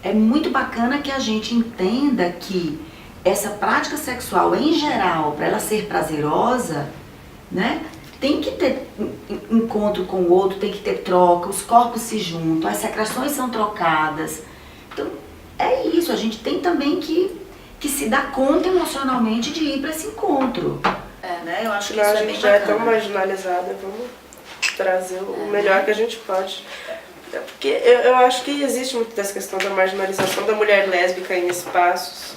É muito bacana que a gente entenda que essa prática sexual em geral, para ela ser prazerosa, né, tem que ter encontro com o outro, tem que ter troca, os corpos se juntam, as secreções são trocadas. Então, é isso, a gente tem também que se dar conta emocionalmente de ir para esse encontro. Né? Eu acho que isso a é bem gente já é tão bacana. marginalizada, vamos trazer o melhor que a gente pode. Porque eu acho que existe muito dessa questão da marginalização da mulher lésbica em espaços,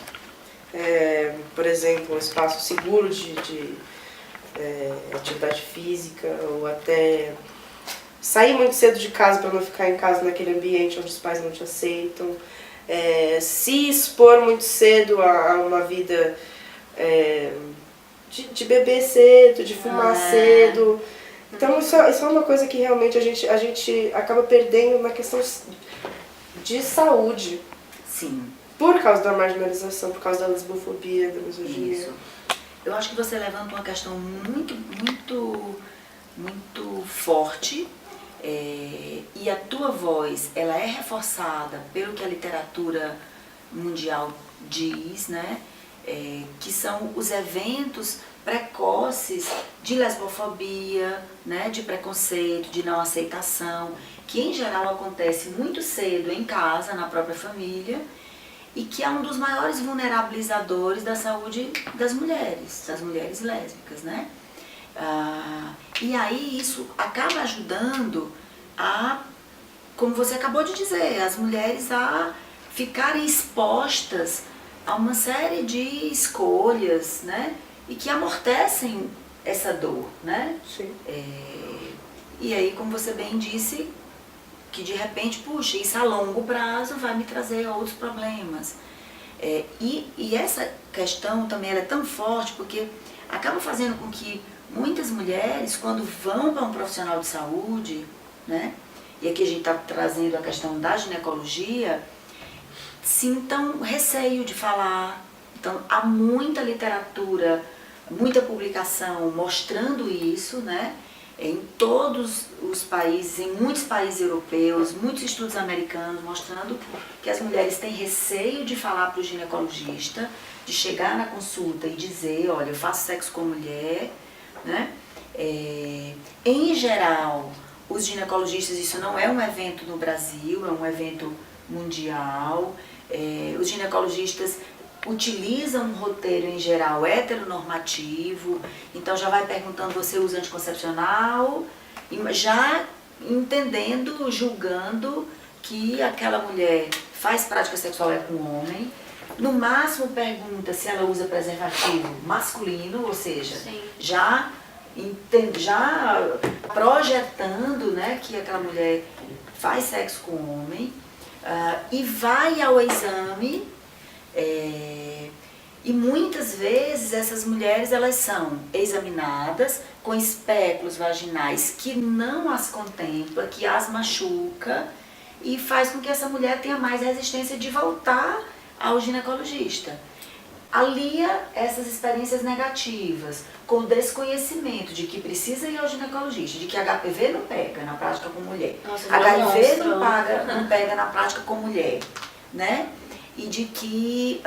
por exemplo, um espaço seguro de atividade física, ou até sair muito cedo de casa para não ficar em casa naquele ambiente onde os pais não te aceitam, se expor muito cedo a uma vida de beber cedo, de fumar cedo. Então isso é uma coisa que realmente a gente acaba perdendo na questão de saúde. Sim. Por causa da marginalização, por causa da lesbofobia, da misoginia. Isso. Eu acho que você levanta uma questão muito forte, e a tua voz, ela é reforçada pelo que a literatura mundial diz, né? Que são os eventos precoces de lesbofobia, né? De preconceito, de não aceitação, que em geral acontece muito cedo em casa, na própria família, e que é um dos maiores vulnerabilizadores da saúde das mulheres lésbicas, né? E aí isso acaba ajudando a, como você acabou de dizer, as mulheres a ficarem expostas a uma série de escolhas, né? E que amortecem essa dor, né? Sim. E aí, como você bem disse, que de repente, puxa, isso a longo prazo vai me trazer outros problemas. E essa questão também ela é tão forte porque acaba fazendo com que muitas mulheres, quando vão para um profissional de saúde, né, e aqui a gente está trazendo a questão da ginecologia, sintam receio de falar. Então, há muita literatura, muita publicação mostrando isso, né? Em todos os países, em muitos países europeus, muitos estudos americanos mostrando que as mulheres têm receio de falar para o ginecologista, de chegar na consulta e dizer, olha, eu faço sexo com mulher, né? Em geral, os ginecologistas, isso não é um evento no Brasil, é um evento mundial. Os ginecologistas utilizam um roteiro em geral heteronormativo, então já vai perguntando, você usa anticoncepcional, já entendendo, julgando que aquela mulher faz prática sexual com homem, no máximo pergunta se ela usa preservativo masculino, ou seja, já projetando, né, que aquela mulher faz sexo com homem, e vai ao exame. E muitas vezes essas mulheres elas são examinadas com espéculos vaginais que não as contempla, que as machuca e faz com que essa mulher tenha mais resistência de voltar ao ginecologista. Alia essas experiências negativas com o desconhecimento de que precisa ir ao ginecologista, de que HPV não pega na prática com mulher, Nossa, HIV não pega na prática com mulher, né? E de que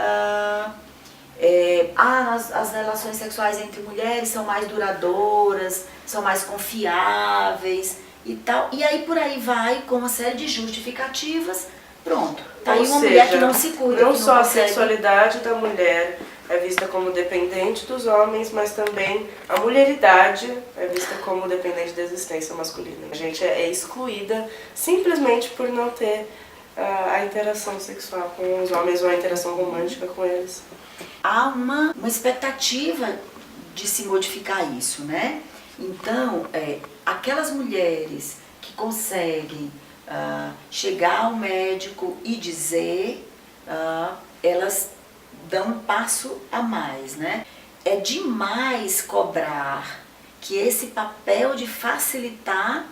as relações sexuais entre mulheres são mais duradouras, são mais confiáveis e tal. E aí por aí vai com uma série de justificativas, pronto. Tá aí uma mulher que não se cuida, não que não só consegue. A sexualidade da mulher é vista como dependente dos homens, mas também a mulheridade é vista como dependente da existência masculina. A gente é excluída simplesmente por não ter a interação sexual com os homens ou a interação romântica com eles. Há uma expectativa de se modificar isso, né? Então, aquelas mulheres que conseguem chegar ao médico e dizer, elas dão um passo a mais, né? É demais cobrar que esse papel de facilitar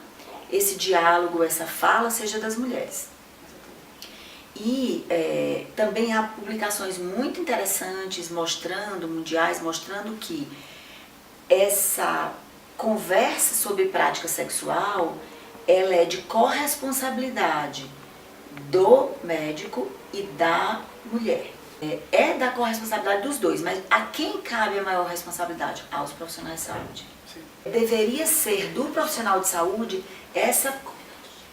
esse diálogo, essa fala, seja das mulheres. E também há publicações muito interessantes mundiais, mostrando que essa conversa sobre prática sexual, ela é de corresponsabilidade do médico e da mulher. É da corresponsabilidade dos dois, mas a quem cabe a maior responsabilidade? Aos profissionais de saúde. Deveria ser do profissional de saúde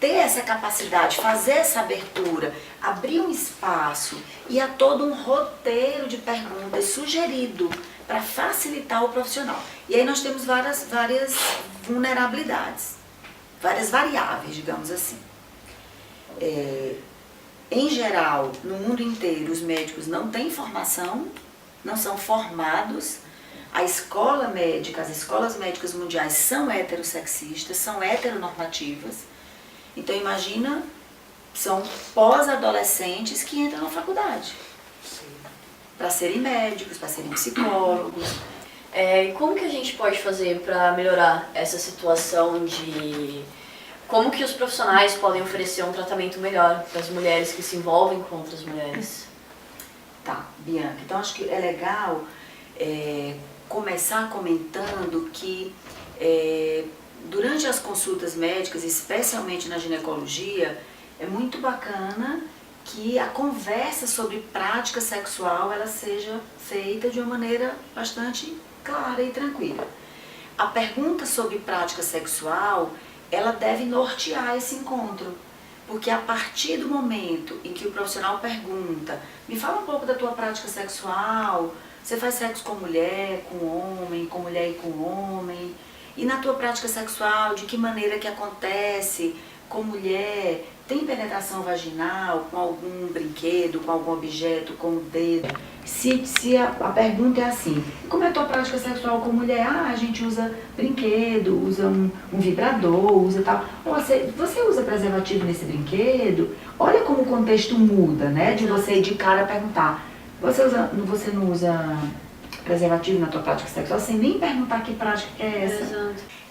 ter essa capacidade, fazer essa abertura, abrir um espaço e há todo um roteiro de perguntas sugerido para facilitar o profissional. E aí nós temos várias vulnerabilidades, várias variáveis, digamos assim. Em geral, no mundo inteiro, os médicos não têm formação, não são formados. A escola médica, as escolas médicas mundiais são heterossexistas, são heteronormativas. Então imagina, são pós-adolescentes que entram na faculdade para serem médicos, para serem psicólogos. E como que a gente pode fazer para melhorar essa situação de como que os profissionais podem oferecer um tratamento melhor para as mulheres que se envolvem com outras mulheres? Tá, Bianca, então acho que é legal começar comentando que durante as consultas médicas, especialmente na ginecologia, é muito bacana que a conversa sobre prática sexual ela seja feita de uma maneira bastante clara e tranquila. A pergunta sobre prática sexual, ela deve nortear esse encontro, porque a partir do momento em que o profissional pergunta, me fala um pouco da tua prática sexual, você faz sexo com mulher, com homem, com mulher e com homem, e na tua prática sexual, de que maneira que acontece com mulher, tem penetração vaginal com algum brinquedo, com algum objeto, com o dedo? Se a pergunta é assim, como é a tua prática sexual com mulher? A gente usa brinquedo, usa um vibrador, usa tal. Você usa preservativo nesse brinquedo? Olha como o contexto muda, né? De você de cara perguntar, você não usa preservativo na tua prática sexual, sem nem perguntar que prática que é essa. Exato.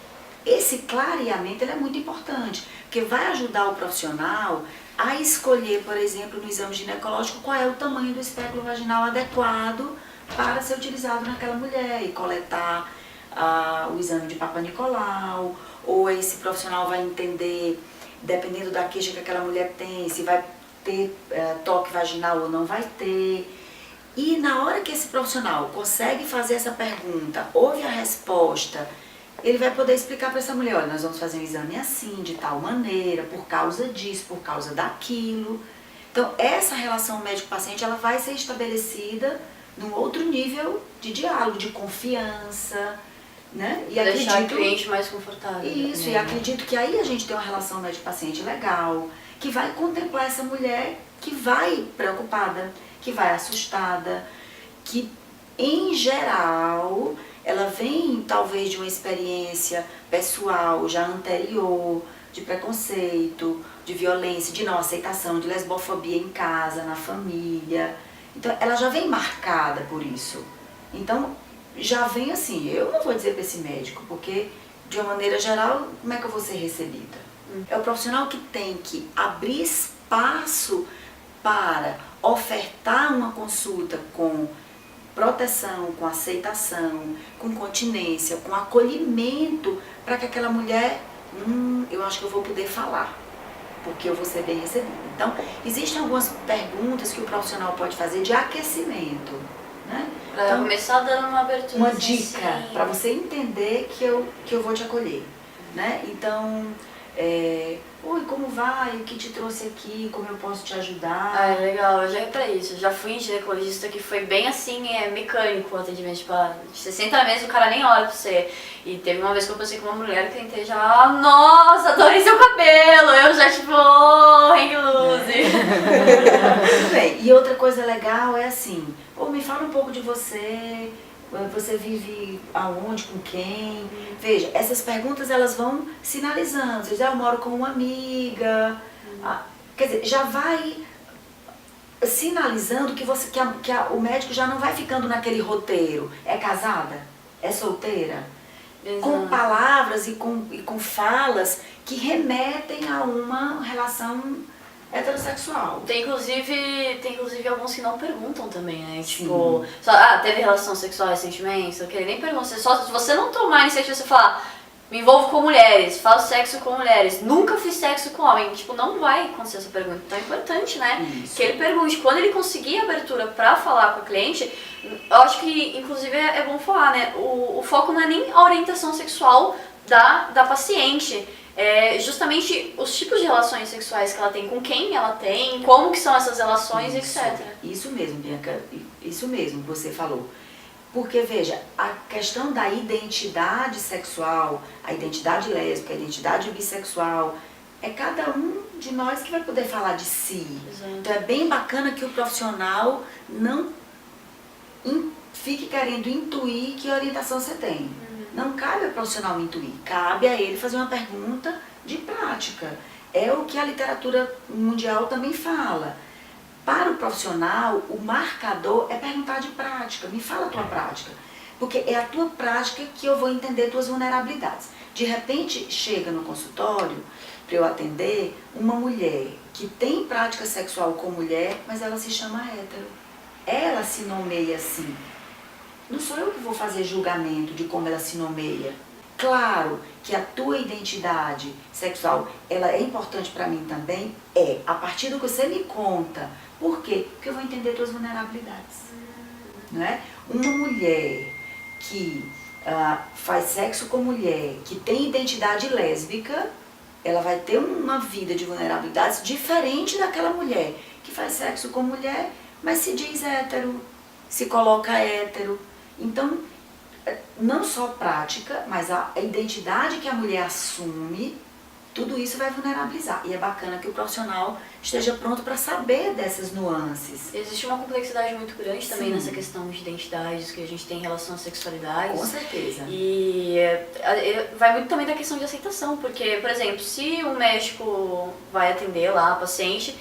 Esse clareamento ele é muito importante, porque vai ajudar o profissional a escolher, por exemplo, no exame ginecológico, qual é o tamanho do espéculo vaginal adequado para ser utilizado naquela mulher e coletar o exame de Papa Nicolau, ou esse profissional vai entender, dependendo da queixa que aquela mulher tem, se vai ter toque vaginal ou não vai ter. E na hora que esse profissional consegue fazer essa pergunta, ouve a resposta, ele vai poder explicar para essa mulher, olha, nós vamos fazer um exame assim, de tal maneira, por causa disso, por causa daquilo. Então, essa relação médico-paciente, ela vai ser estabelecida num outro nível de diálogo, de confiança, né? E deixar o cliente mais confortável. Isso, e acredito que aí a gente tem uma relação médico-paciente legal, que vai contemplar essa mulher que vai preocupada, que vai assustada, que, em geral, ela vem talvez de uma experiência pessoal já anterior, de preconceito, de violência, de não aceitação, de lesbofobia em casa, na família. Então ela já vem marcada por isso. Então já vem assim, eu não vou dizer para esse médico, porque de uma maneira geral, como é que eu vou ser recebida? É o profissional que tem que abrir espaço para ofertar uma consulta com proteção, com aceitação, com continência, com acolhimento, para que aquela mulher, eu acho que eu vou poder falar, porque eu vou ser bem recebida. Então, existem algumas perguntas que o profissional pode fazer de aquecimento, né? Para então, começar dando uma abertura. Uma dica para você entender que eu vou te acolher, né? Então, oi, como vai? O que te trouxe aqui? Como eu posso te ajudar? É legal, eu já reparei isso. Eu já fui em ginecologista que foi bem assim, mecânico o atendimento. Tipo, você senta mesmo, o cara nem olha pra você. E teve uma vez que eu passei com uma mulher que eu tentei já, nossa, adorei seu cabelo. Eu já tipo, hang loose. Tudo bem. E outra coisa legal é assim, me fala um pouco de você. Você vive aonde, com quem? Veja, essas perguntas elas vão sinalizando. Você diz, eu moro com uma amiga. Quer dizer, já vai sinalizando que o médico já não vai ficando naquele roteiro. É casada? É solteira? Exato. Com palavras e com falas que remetem a uma relação heterossexual. Tem inclusive alguns que não perguntam também, né? Sim. Tipo, só, teve relação sexual recentemente? Eu queria nem perguntar. Se você não tomar a iniciativa, você falar, me envolvo com mulheres, faço sexo com mulheres, nunca fiz sexo com homem. Tipo, não vai acontecer essa pergunta. Então é importante, né? Isso. Que ele pergunte. Quando ele conseguir abertura pra falar com a cliente, eu acho que, inclusive, é bom falar, né? O foco não é nem a orientação sexual da paciente. É justamente os tipos de relações sexuais que ela tem, com quem ela tem, como que são essas relações, etc. Isso mesmo, Bianca. Isso mesmo, você falou. Porque, veja, a questão da identidade sexual, a identidade lésbica, a identidade bissexual, é cada um de nós que vai poder falar de si. Exato. Então é bem bacana que o profissional não fique querendo intuir que orientação você tem. Não cabe ao profissional intuir, cabe a ele fazer uma pergunta de prática. É o que a literatura mundial também fala. Para o profissional, o marcador é perguntar de prática. Me fala a tua prática. Porque é a tua prática que eu vou entender tuas vulnerabilidades. De repente, chega no consultório, para eu atender, uma mulher que tem prática sexual com mulher, mas ela se chama hétero. Ela se nomeia assim. Não sou eu que vou fazer julgamento de como ela se nomeia. Claro que a tua identidade sexual, ela é importante para mim também, a partir do que você me conta. Por quê? Porque eu vou entender tuas vulnerabilidades. Não é? Uma mulher que faz sexo com mulher, que tem identidade lésbica, ela vai ter uma vida de vulnerabilidades diferente daquela mulher que faz sexo com mulher, mas se diz hétero, se coloca hétero. Então, não só prática, mas a identidade que a mulher assume, tudo isso vai vulnerabilizar. E é bacana que o profissional esteja pronto para saber dessas nuances. Existe uma complexidade muito grande também Sim. nessa questão de identidades que a gente tem em relação às sexualidades. Com certeza. E vai muito também da questão de aceitação, porque, por exemplo, se um médico vai atender lá a paciente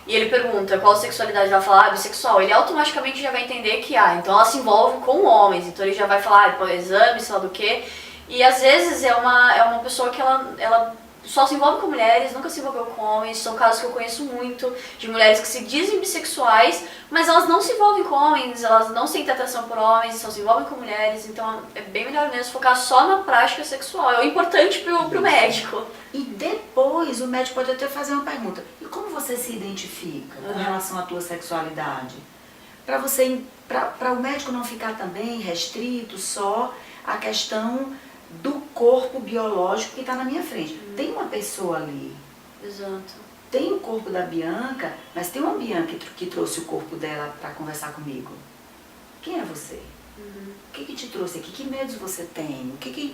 e ele pergunta qual sexualidade, ela fala bissexual, ele automaticamente já vai entender que, então ela se envolve com homens, então ele já vai falar, exame, sei lá do quê. E às vezes é uma pessoa que ela só se envolve com mulheres, nunca se envolveu com homens. São casos que eu conheço muito, de mulheres que se dizem bissexuais, mas elas não se envolvem com homens, elas não sentem atração por homens, só se envolvem com mulheres. Então é bem melhor mesmo focar só na prática sexual. É o importante pro médico. E depois o médico pode até fazer uma pergunta. E como você se identifica com relação à tua sexualidade? Para o médico não ficar também restrito só à questão do corpo biológico que está na minha frente. Tem uma pessoa ali. Exato. Tem o corpo da Bianca, mas tem uma Bianca que trouxe o corpo dela para conversar comigo. Quem é você? O que te trouxe aqui? Que medos você tem? O que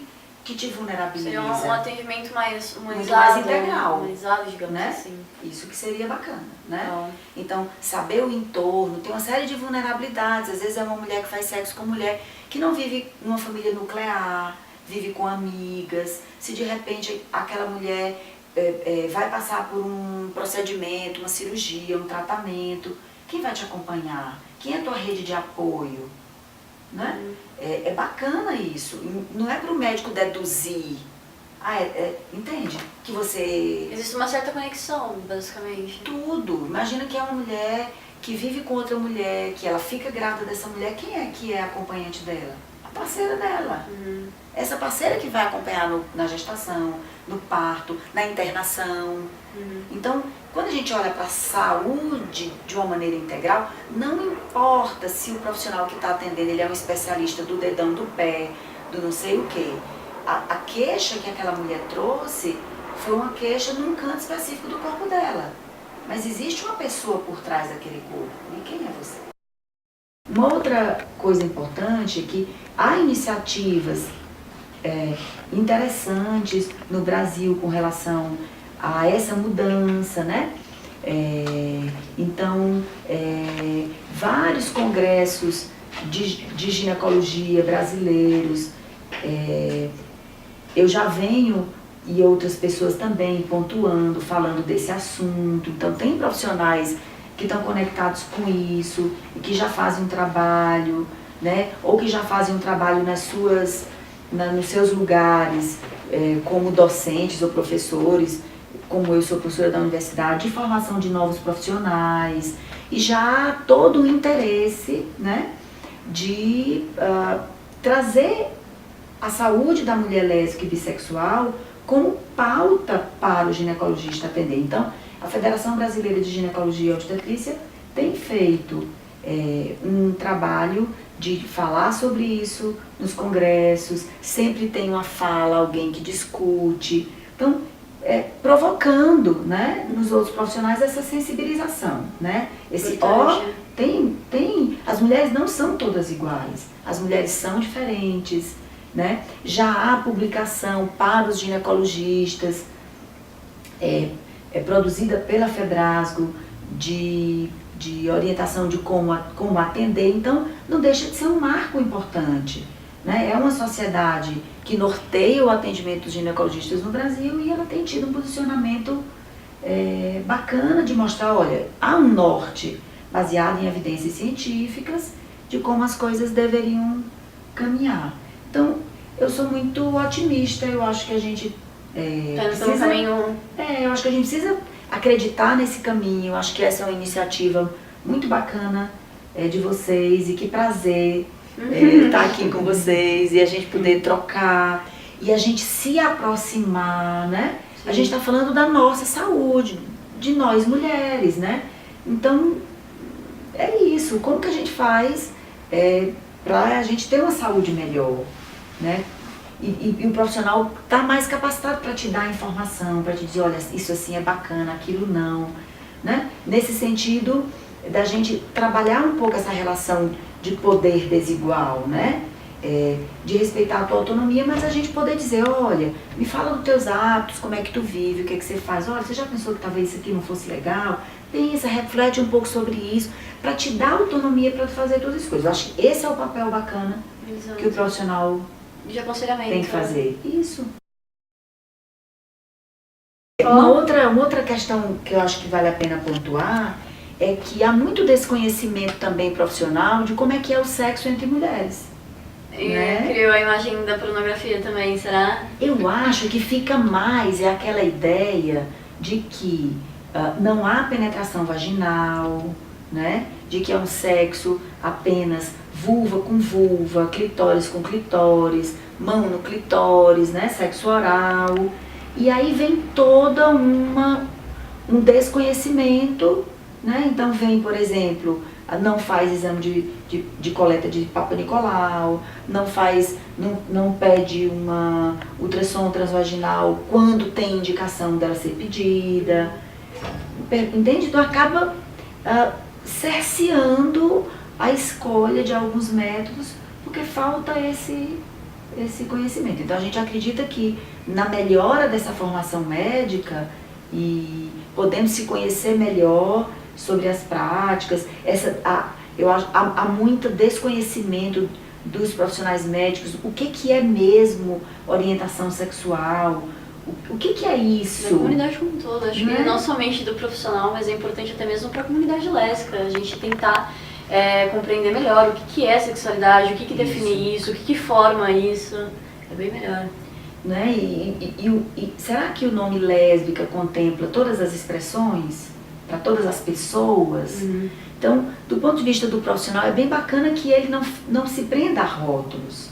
te vulnerabiliza? Seria um atendimento mais muito humanizado, mais integral, humanizado, digamos né? assim. Isso que seria bacana, né? Então, Então, saber o entorno, tem uma série de vulnerabilidades. Às vezes é uma mulher que faz sexo com mulher que não vive numa família nuclear, vive com amigas. Se de repente aquela mulher vai passar por um procedimento, uma cirurgia, um tratamento, quem vai te acompanhar? Quem é a tua rede de apoio? Né? É bacana isso. Não é para o médico deduzir. Entende? Que você... existe uma certa conexão, basicamente. Tudo. Imagina que é uma mulher que vive com outra mulher, que ela fica grávida dessa mulher. Quem é que é a acompanhante dela? A parceira dela. Essa parceira que vai acompanhar na gestação, no parto, na internação. Então, quando a gente olha para a saúde de uma maneira integral, não importa se o profissional que está atendendo ele é um especialista do dedão do pé, do não sei o quê. A queixa que aquela mulher trouxe foi uma queixa num canto específico do corpo dela. Mas existe uma pessoa por trás daquele corpo. E quem é você? Uma outra coisa importante é que há iniciativas interessantes no Brasil com relação a essa mudança, né? Então, vários congressos de ginecologia brasileiros, eu já venho, e outras pessoas também pontuando, falando desse assunto. Então, tem profissionais que estão conectados com isso e que já fazem um trabalho, né? Ou que já fazem um trabalho nos seus lugares, como docentes ou professores, como eu sou professora da universidade, de formação de novos profissionais, e já há todo o interesse, né, de trazer a saúde da mulher lésbica e bissexual como pauta para o ginecologista atender. Então, a Federação Brasileira de Ginecologia e Obstetrícia tem feito um trabalho de falar sobre isso nos congressos, sempre tem uma fala, alguém que discute. Então, provocando, né, nos outros profissionais essa sensibilização, né? As mulheres não são todas iguais, as mulheres são diferentes, né? Já há publicação para os ginecologistas, produzida pela Fedrasgo, de orientação de como atender, então não deixa de ser um marco importante, né? É uma sociedade que norteia o atendimento dos ginecologistas no Brasil e ela tem tido um posicionamento bacana de mostrar, olha, há um norte baseado em evidências científicas de como as coisas deveriam caminhar. Então, eu sou muito otimista, eu acho que a gente eu acho que a gente precisa acreditar nesse caminho. Acho que essa é uma iniciativa muito bacana de vocês, e que prazer estar aqui com vocês e a gente poder trocar e a gente se aproximar, né? Sim. A gente está falando da nossa saúde, de nós mulheres, né? Então, é isso. Como que a gente faz para a gente ter uma saúde melhor, né? E o profissional está mais capacitado para te dar informação, para te dizer, olha, isso assim é bacana, aquilo não, né? Nesse sentido, da gente trabalhar um pouco essa relação de poder desigual, né? De respeitar a tua autonomia, mas a gente poder dizer, olha, me fala dos teus hábitos, como é que tu vive, o que é que você faz, olha, você já pensou que talvez isso aqui não fosse legal? Pensa, reflete um pouco sobre isso, para te dar autonomia para fazer todas as coisas. Eu acho que esse é o papel bacana. Exato. Que o profissional de aconselhamento tem que fazer. Isso. Uma outra questão que eu acho que vale a pena pontuar é que há muito desconhecimento também profissional de como é que é o sexo entre mulheres. Né? Criou a imagem da pornografia também, será? Eu acho que fica mais aquela ideia de que não há penetração vaginal, né? De que é um sexo apenas vulva com vulva, clitóris com clitóris, mão no clitóris, né? Sexo oral. E aí vem toda um desconhecimento, né? Então vem, por exemplo, não faz exame de coleta de Papa Nicolau, não pede uma ultrassom transvaginal quando tem indicação dela ser pedida, entende? Então acaba cerceando a escolha de alguns métodos porque falta esse conhecimento. Então a gente acredita que na melhora dessa formação médica e podendo se conhecer melhor sobre as práticas, eu acho há muito desconhecimento dos profissionais médicos, o que é mesmo orientação sexual, o que é isso? Da comunidade como um todo, acho que não somente do profissional, mas é importante até mesmo para a comunidade lésbica, a gente tentar compreender melhor o que é sexualidade, o que define isso, o que forma isso, é bem melhor. Né? E será que o nome lésbica contempla todas as expressões, para todas as pessoas? Uhum. Então, do ponto de vista do profissional, é bem bacana que ele não se prenda a rótulos.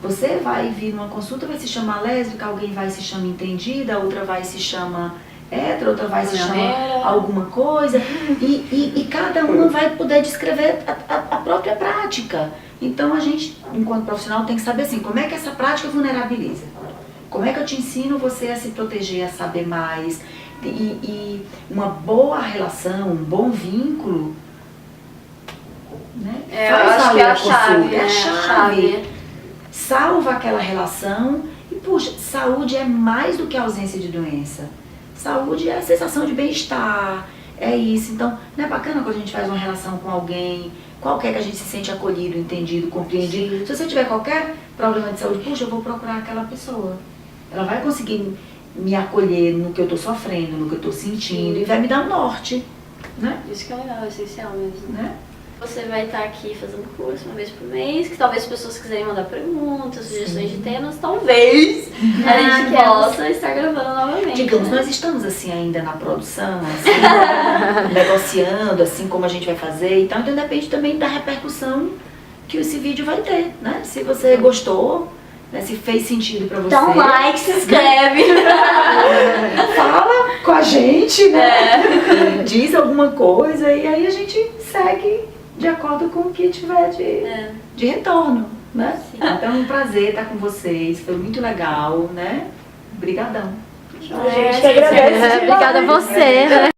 Você vai vir numa consulta, vai se chamar lésbica, alguém vai se chamar entendida, outra vai se chamar hétero, outra vai se chamar alguma coisa, e cada um vai poder descrever a própria prática. Então a gente, enquanto profissional, tem que saber assim, como é que essa prática vulnerabiliza? Como é que eu te ensino você a se proteger, a saber mais? E uma boa relação, um bom vínculo, né? Eu acho que é a chave, é a chave. Salva aquela relação e, puxa, saúde é mais do que a ausência de doença. Saúde é a sensação de bem-estar, é isso. Então, não é bacana quando a gente faz uma relação com alguém, qualquer que a gente se sente acolhido, entendido, compreendido. Sim. Se você tiver qualquer problema de saúde, puxa, eu vou procurar aquela pessoa. Ela vai conseguir me acolher no que eu estou sofrendo, no que eu estou sentindo. Sim. E vai me dar um norte, né? Isso que é legal, é essencial mesmo. Né? Você vai estar aqui fazendo curso uma vez por mês, que talvez as pessoas quiserem mandar perguntas, sugestões de temas, talvez a gente possa estar gravando novamente. Digamos, né? Nós estamos assim ainda na produção, assim, negociando, assim como a gente vai fazer, então depende também da repercussão que esse vídeo vai ter, né? Se você gostou, né, se fez sentido pra você. Dá um like, se inscreve. Fala com a gente, né? Diz alguma coisa e aí a gente segue de acordo com o que tiver de retorno, né? Então é um prazer estar com vocês, foi muito legal, né? Obrigadão. A gente que agradece. Obrigada a você.